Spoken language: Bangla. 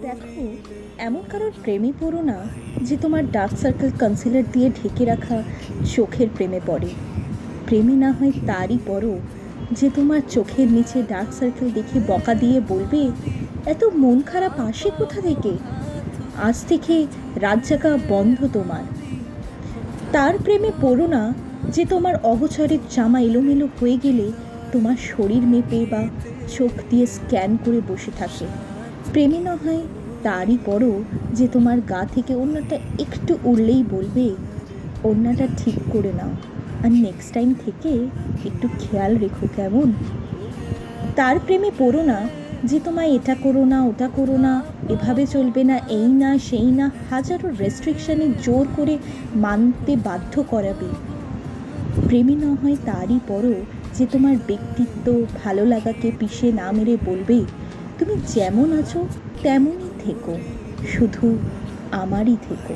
দেখো, এমন কারোর প্রেমে পড়ো না যে তোমার ডার্ক সার্কেল কনসিলার দিয়ে ঢেকে রাখা চোখের প্রেমে পড়ে। প্রেমে না হয় তারই পড়ো যে তোমার চোখের নিচে ডার্ক সার্কেল দেখে বকা দিয়ে বলবে, এত মন খারাপ আসে কোথা থেকে? আজ থেকে রাত জাগা বন্ধ তোমার। তার প্রেমে পড়ো না যে তোমার অগোচরের জামা এলোমেলো হয়ে গেলে তোমার শরীর মেপে বা চোখ দিয়ে স্ক্যান করে বসে থাকে। প্রেমে না হয় তারই পড়ো যে তোমার গা থেকে ওড়নাটা একটু উড়লেই বলবে, ওড়নাটা ঠিক করে নাও, আর নেক্সট টাইম থেকে একটু খেয়াল রেখো কেমন। তার প্রেমে পড়ো না যে তোমায় এটা করো না, ওটা করো না, এভাবে চলবে না, এই না সেই না, হাজারো রেস্ট্রিকশানে জোর করে মানতে বাধ্য করাবে। প্রেমে না হয় তারই পড়ো যে তোমার ব্যক্তিত্ব ভালো লাগাকে পিষে না মেরে বলবে, তুমি যেমন আছো তেমনই থেকো, শুধু আমারই থেকো।